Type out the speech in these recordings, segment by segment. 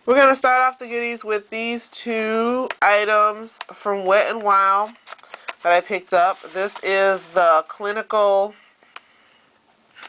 We're going to start off the goodies with these two items from Wet n Wild that I picked up. This is the Clinical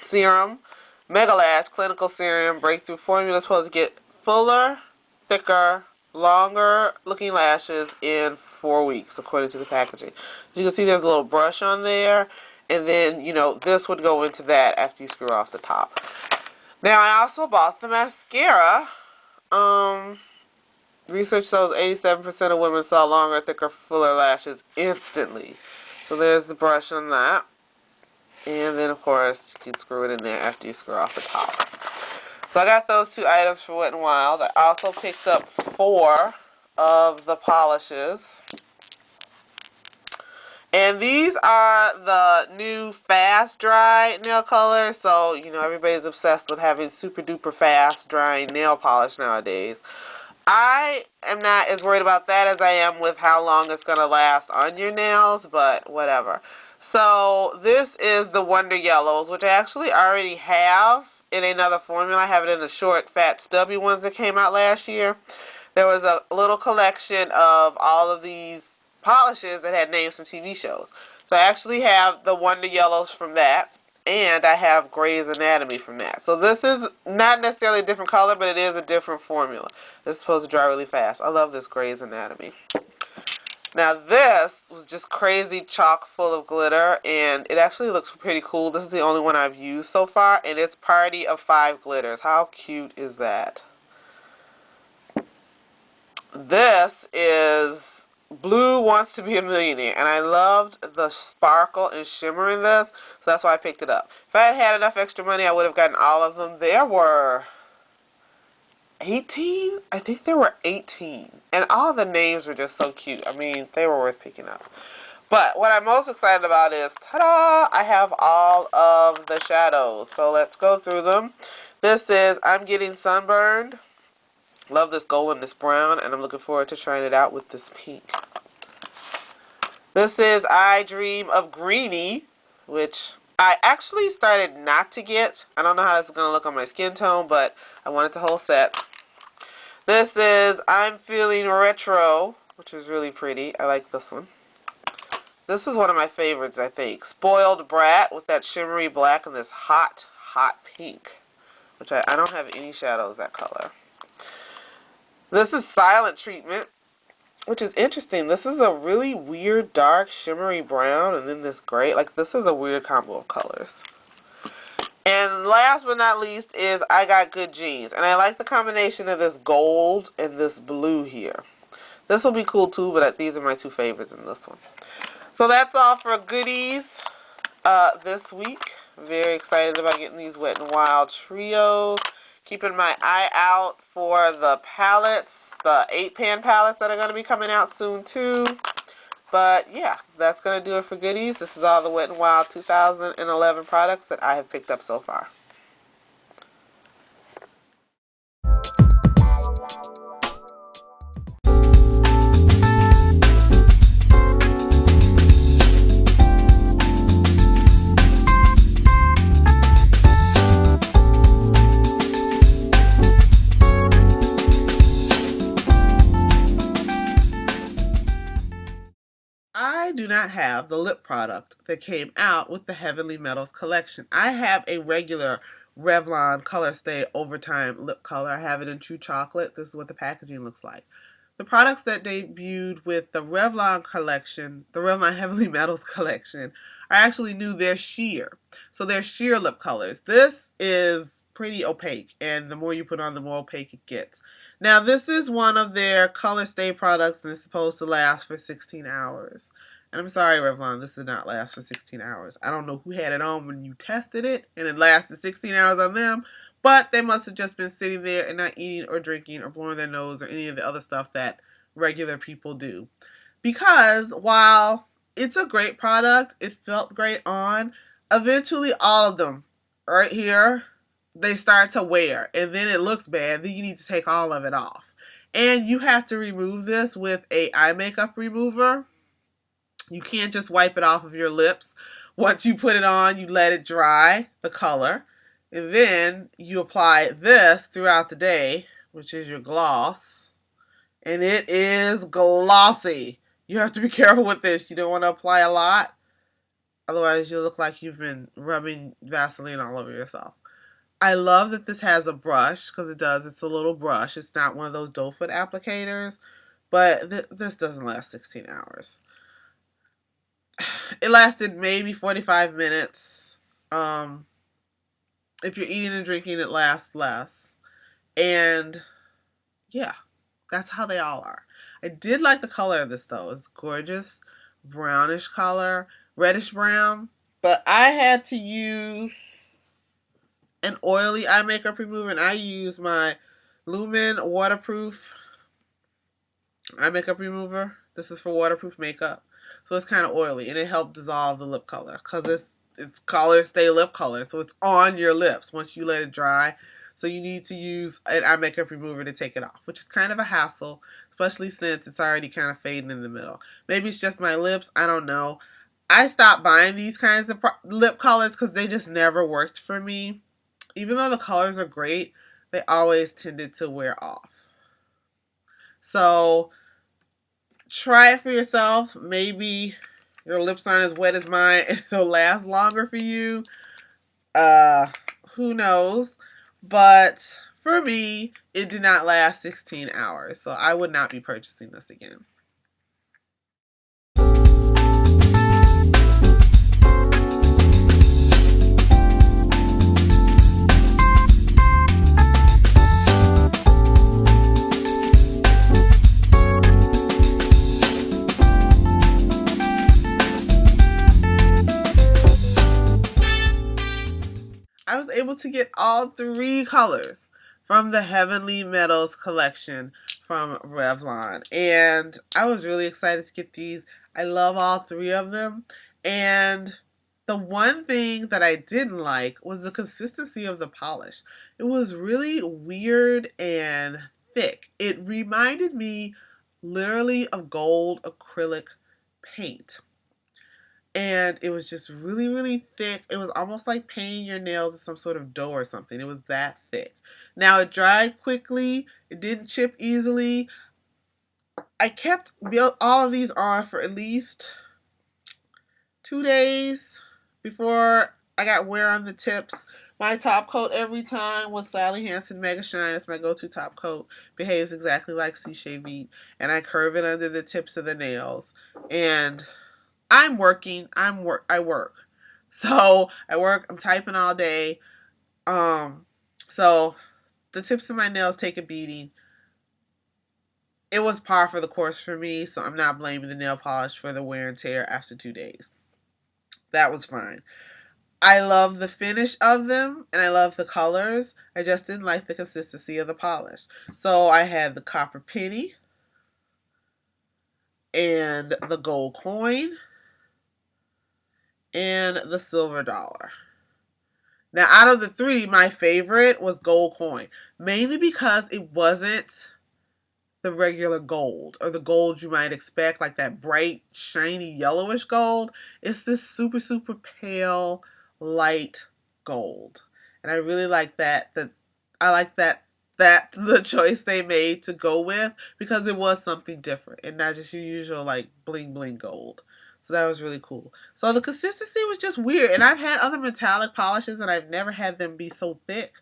Serum, MegaLash Clinical Serum Breakthrough Formula. It's supposed to get fuller, thicker, longer looking lashes in 4 weeks, according to the packaging. As you can see, there's a little brush on there, and then, this would go into that after you screw off the top. Now, I also bought the mascara. Research shows 87% of women saw longer, thicker, fuller lashes instantly. So there's the brush on that. And then, of course, you can screw it in there after you screw off the top. So I got those two items for Wet n Wild. I also picked up 4 of the polishes. And these are the new fast dry nail colors. So, everybody's obsessed with having super duper fast drying nail polish nowadays. I am not as worried about that as I am with how long it's going to last on your nails, but whatever. So this is the Wonder Yellows, which I actually already have in another formula. I have it in the short, fat, stubby ones that came out last year. There was a little collection of all of these polishes that had names from TV shows. So I actually have the Wonder Yellows from that. And I have Grey's Anatomy from that. So this is not necessarily a different color, but it is a different formula. This is supposed to dry really fast. I love this Grey's Anatomy. Now this was just crazy chock full of glitter, and it actually looks pretty cool. This is the only one I've used so far, and it's Party of 5 glitters. How cute is that? This is Blue Wants to Be a Millionaire, and I loved the sparkle and shimmer in this, so that's why I picked it up. If I had had enough extra money, I would have gotten all of them. There were 18? I think there were 18, and all the names were just so cute. I mean, they were worth picking up. But what I'm most excited about is, ta-da, I have all of the shadows, so let's go through them. This is I'm Getting Sunburned. Love this gold and this brown, and I'm looking forward to trying it out with this pink. This is I Dream of Greenie, which I actually started not to get. I don't know how this is going to look on my skin tone, but I wanted the whole set. This is I'm Feeling Retro, which is really pretty. I like this one. This is one of my favorites, I think. Spoiled Brat with that shimmery black and this hot, hot pink, which I don't have any shadows that color. This is Silent Treatment, which is interesting. This is a really weird, dark, shimmery brown, and then this gray. Like, this is a weird combo of colors. And last but not least is I Got Good Genes. And I like the combination of this gold and this blue here. This will be cool too, but these are my two favorites in this one. So that's all for goodies this week. Very excited about getting these Wet n Wild trios. Keeping my eye out for the palettes, the 8-pan palettes that are going to be coming out soon too. But yeah, that's going to do it for goodies. This is all the Wet n Wild 2011 products that I have picked up so far. I do not have the lip product that came out with the Heavenly Metals collection. I have a regular Revlon ColorStay Overtime lip color. I have it in True Chocolate. This is what the packaging looks like. The products that debuted with the Revlon collection, the Revlon Heavenly Metals collection, are actually new. They're sheer. So they're sheer lip colors. This is pretty opaque, and the more you put on, the more opaque it gets. Now, this is one of their ColorStay products, and it's supposed to last for 16 hours. And I'm sorry, Revlon, this did not last for 16 hours. I don't know who had it on when you tested it, and it lasted 16 hours on them, but they must have just been sitting there and not eating or drinking or blowing their nose or any of the other stuff that regular people do. Because while it's a great product, it felt great on, eventually all of them right here, they start to wear, and then it looks bad. Then you need to take all of it off. And you have to remove this with a eye makeup remover. You can't just wipe it off of your lips. Once you put it on, you let it dry, the color. And then you apply this throughout the day which is your gloss. And it is glossy. You have to be careful with this. You don't want to apply a lot. Otherwise, you look like you've been rubbing Vaseline all over yourself. I love that this has a brush, because it does. It's a little brush. It's not one of those doe foot applicators. But this doesn't last 16 hours. It lasted maybe 45 minutes. If you're eating and drinking, it lasts less. And yeah, that's how they all are. I did like the color of this though. It's gorgeous brownish color, reddish brown. But I had to use an oily eye makeup remover, and I use my Lumen waterproof eye makeup remover. This is for waterproof makeup. So it's kind of oily, and it helped dissolve the lip color because it's ColorStay lip color. So it's on your lips once you let it dry. So you need to use an eye makeup remover to take it off, which is kind of a hassle, especially since it's already kind of fading in the middle. Maybe it's just my lips. I don't know. I stopped buying these kinds of lip colors because they just never worked for me. Even though the colors are great, they always tended to wear off. So try it for yourself. Maybe your lips aren't as wet as mine and it'll last longer for you. Who knows? But for me, it did not last 16 hours. So I would not be purchasing this again. I was able to get all 3 colors from the Heavenly Metals collection from Revlon. And I was really excited to get these. I love all 3 of them. And the one thing that I didn't like was the consistency of the polish. It was really weird and thick. It reminded me literally of gold acrylic paint. And it was just really, really thick. It was almost like painting your nails with some sort of dough or something. It was that thick. Now, it dried quickly. It didn't chip easily. I kept all of these on for at least 2 days before I got wear on the tips. My top coat every time was Sally Hansen Mega Shine. It's my go-to top coat. Behaves exactly like Cliche Vite. And I curve it under the tips of the nails. And I'm working. I work. So I work. I'm typing all day. So the tips of my nails take a beating. It was par for the course for me, so I'm not blaming the nail polish for the wear and tear after 2 days. That was fine. I love the finish of them, and I love the colors. I just didn't like the consistency of the polish. So I had the copper penny and the gold coin and the silver dollar. Now, out of the 3, my favorite was gold coin, mainly because it wasn't the regular gold or the gold you might expect, like that bright, shiny, yellowish gold. It's this super, super pale, light gold. And I really like that. I like that's the choice they made to go with, because it was something different and not just your usual like bling bling gold. So that was really cool. So the consistency was just weird. And I've had other metallic polishes and I've never had them be so thick.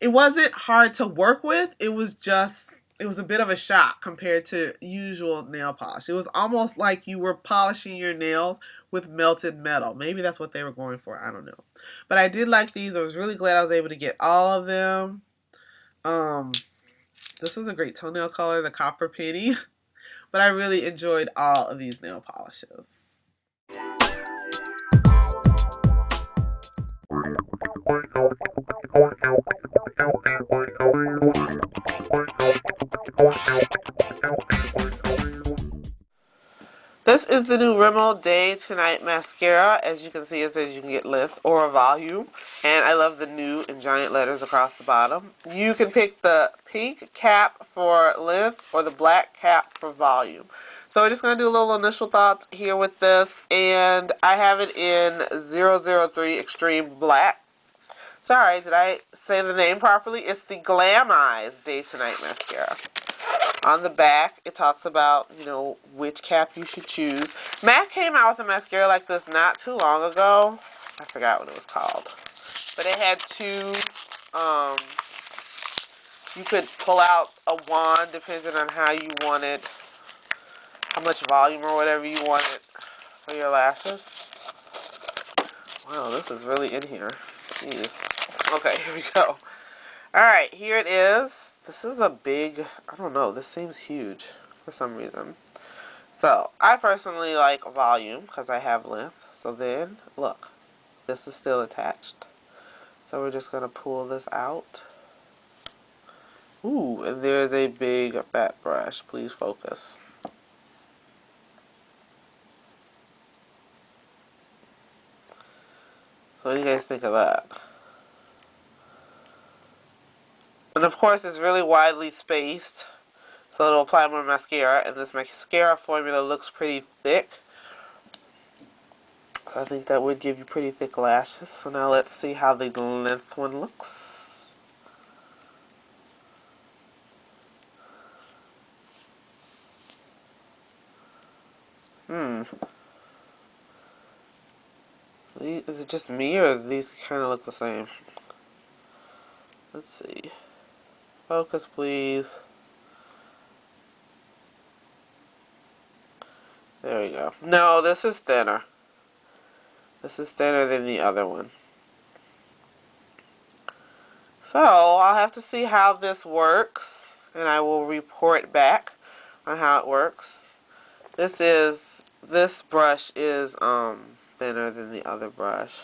It wasn't hard to work with. It was a bit of a shock compared to usual nail polish. It was almost like you were polishing your nails with melted metal. Maybe that's what they were going for. I don't know. But I did like these. I was really glad I was able to get all of them. This is a great toenail color, the copper penny. But I really enjoyed all of these nail polishes. This is the new Rimmel Day to Night Mascara. As you can see, it says you can get length or volume. And I love the new in giant letters across the bottom. You can pick the pink cap for length or the black cap for volume. So we're just going to do a little initial thoughts here with this. And I have it in 003 Extreme Black. Sorry, did I say the name properly? It's the Glam'Eyes Day to Night Mascara. On the back, it talks about, you know, which cap you should choose. MAC came out with a mascara like this not too long ago. I forgot what it was called. But it had two, you could pull out a wand depending on how you wanted, how much volume or whatever you wanted for your lashes. Wow, this is really in here. Jeez. Okay, here we go. Alright, here it is. This is a big, I don't know, this seems huge for some reason. So, I personally like volume because I have length. So then, look, this is still attached. So we're just going to pull this out. Ooh, and there's a big fat brush. Please focus. So what do you guys think of that? And of course, it's really widely spaced, so it'll apply more mascara. And this mascara formula looks pretty thick. So I think that would give you pretty thick lashes. So now let's see how the length one looks. Is it just me, or do these kind of look the same? Let's see. Focus, please. There we go. No, this is thinner. This is thinner than the other one. So, I'll have to see how this works, and I will report back on how it works. This brush is thinner than the other brush.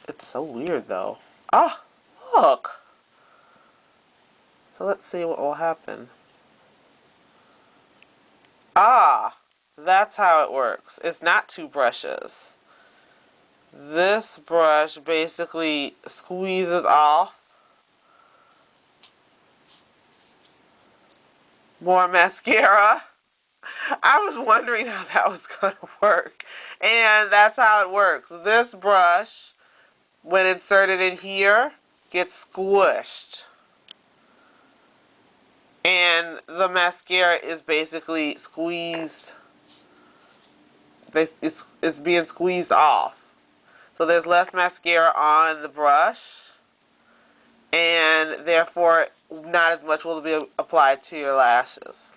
It's so weird though. Ah, look. So let's see what will happen. Ah, that's how it works. It's not two brushes. This brush basically squeezes off more mascara. I was wondering how that was going to work. And that's how it works. This brush, when inserted in here, gets squished. And the mascara is basically squeezed. It's being squeezed off. So there's less mascara on the brush, and therefore not as much will be applied to your lashes.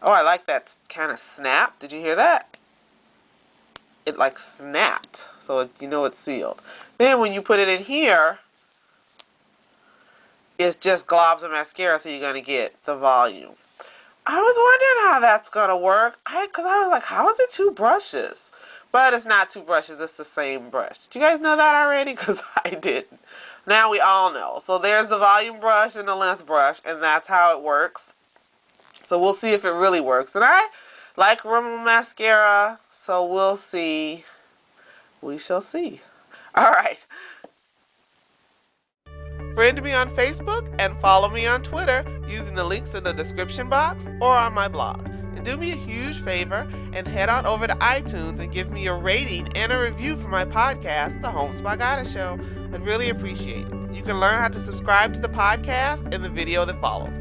Oh, I like that kind of snap. Did you hear that? It like snapped, so you know it's sealed. Then when you put it in here, it's just globs of mascara, so you're going to get the volume. I was wondering how that's going to work, because I was like, how is it two brushes? But it's not two brushes, it's the same brush. Did you guys know that already? Because I didn't. Now we all know. So there's the volume brush and the length brush, and that's how it works. So we'll see if it really works. And I like Rimmel mascara, so we'll see. We shall see. Alright. Friend me on Facebook and follow me on Twitter using the links in the description box or on my blog. And do me a huge favor and head on over to iTunes and give me a rating and a review for my podcast, The Home Spa Goddess Show. I'd really appreciate it. You can learn how to subscribe to the podcast in the video that follows.